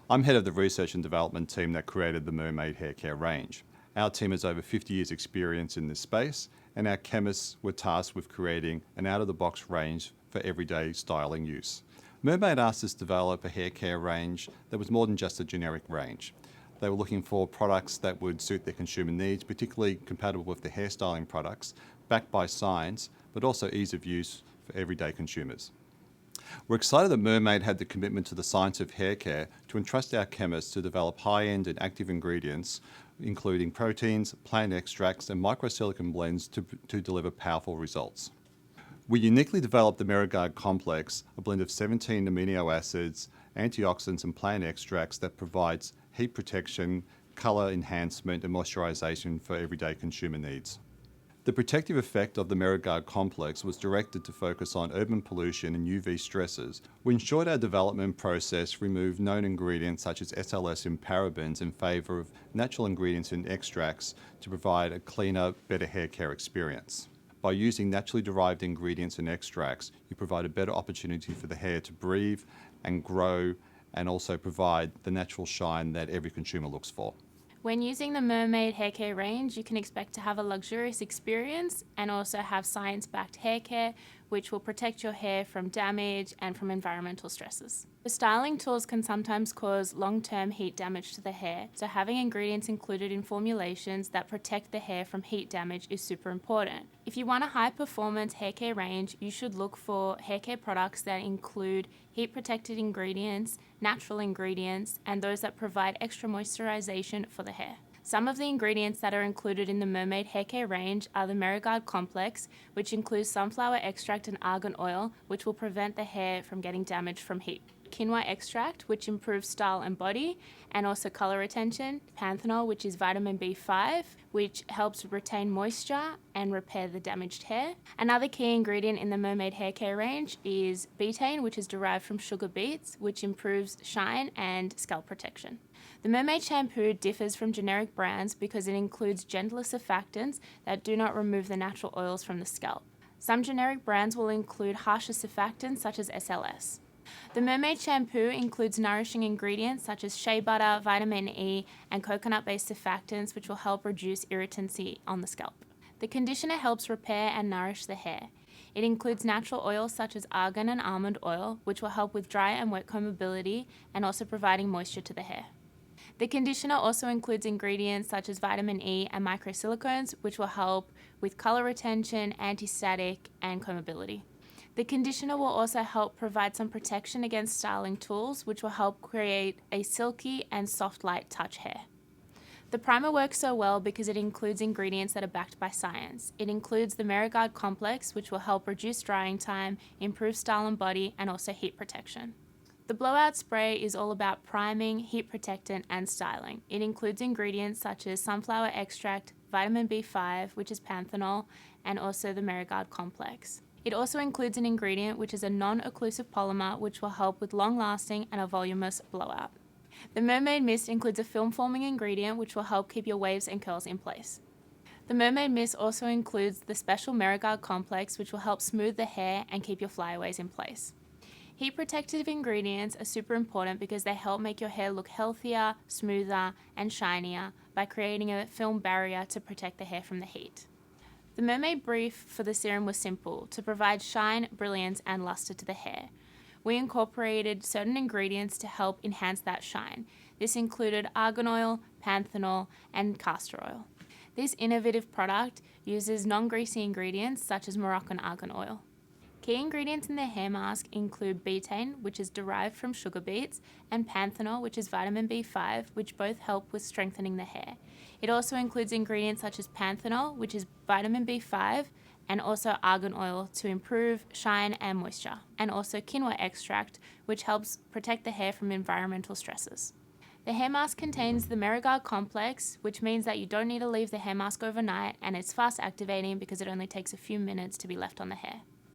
I'm head of the research and development team that created the Mermaid Hair Care range. Our team has over 50 years experience in this space, and our chemists were tasked with creating an out-of-the-box range for everyday styling use. Mermaid asked us to develop a hair care range that was more than just a generic range. They were looking for products that would suit their consumer needs, particularly compatible with the hairstyling products, backed by science, but also ease of use for everyday consumers. We're excited that Mermaid had the commitment to the science of hair care to entrust our chemists to develop high-end and active ingredients, including proteins, plant extracts, and microsilicon blends to deliver powerful results. We uniquely developed the Merigard complex, a blend of 17 amino acids, antioxidants, and plant extracts that provides heat protection, colour enhancement, and moisturisation for everyday consumer needs. The protective effect of the Merigard complex was directed to focus on urban pollution and UV stresses. We ensured our development process removed known ingredients such as SLS and parabens in favour of natural ingredients and extracts to provide a cleaner, better hair care experience. By using naturally derived ingredients and extracts, you provide a better opportunity for the hair to breathe and grow and also provide the natural shine that every consumer looks for. When using the Mermaid Hair Care range, you can expect to have a luxurious experience and also have science-backed hair care, which will protect your hair from damage and from environmental stresses. The styling tools can sometimes cause long-term heat damage to the hair, so having ingredients included in formulations that protect the hair from heat damage is super important. If you want a high-performance hair care range, you should look for hair care products that include heat-protected ingredients, natural ingredients, and those that provide extra moisturization for the hair. Some of the ingredients that are included in the Mermaid Hair Care range are the Merigard complex, which includes sunflower extract and argan oil, which will prevent the hair from getting damaged from heat. Quinoa extract, which improves style and body, and also color retention. Panthenol, which is vitamin B5, which helps retain moisture and repair the damaged hair. Another key ingredient in the Mermaid Hair Care range is betaine, which is derived from sugar beets, which improves shine and scalp protection. The Mermaid shampoo differs from generic brands because it includes gentler surfactants that do not remove the natural oils from the scalp. Some generic brands will include harsher surfactants such as SLS. The Mermaid shampoo includes nourishing ingredients such as shea butter, vitamin E, and coconut-based surfactants, which will help reduce irritancy on the scalp. The conditioner helps repair and nourish the hair. It includes natural oils such as argan and almond oil, which will help with dry and wet combability and also providing moisture to the hair. The conditioner also includes ingredients such as vitamin E and microsilicones, which will help with color retention, anti-static, and combability. The conditioner will also help provide some protection against styling tools, which will help create a silky and soft light touch hair. The primer works so well because it includes ingredients that are backed by science. It includes the Merigard complex, which will help reduce drying time, improve style and body, and also heat protection. The blowout spray is all about priming, heat protectant, and styling. It includes ingredients such as sunflower extract, vitamin B5, which is panthenol, and also the Merigard complex. It also includes an ingredient which is a non-occlusive polymer, which will help with long-lasting and a voluminous blowout. The Mermaid Mist includes a film-forming ingredient which will help keep your waves and curls in place. The Mermaid Mist also includes the special Merigard complex, which will help smooth the hair and keep your flyaways in place. Heat protective ingredients are super important because they help make your hair look healthier, smoother, and shinier by creating a film barrier to protect the hair from the heat. The Mermaid brief for the serum was simple: to provide shine, brilliance, and luster to the hair. We incorporated certain ingredients to help enhance that shine. This included argan oil, panthenol, and castor oil. This innovative product uses non-greasy ingredients such as Moroccan argan oil. Key ingredients in the hair mask include betaine, which is derived from sugar beets, and panthenol, which is vitamin B5, which both help with strengthening the hair. It also includes ingredients such as panthenol, which is vitamin B5, and also argan oil to improve shine and moisture, and also quinoa extract, which helps protect the hair from environmental stresses. The hair mask contains the Merigard complex, which means that you don't need to leave the hair mask overnight, and it's fast activating because it only takes a few minutes to be left on the hair.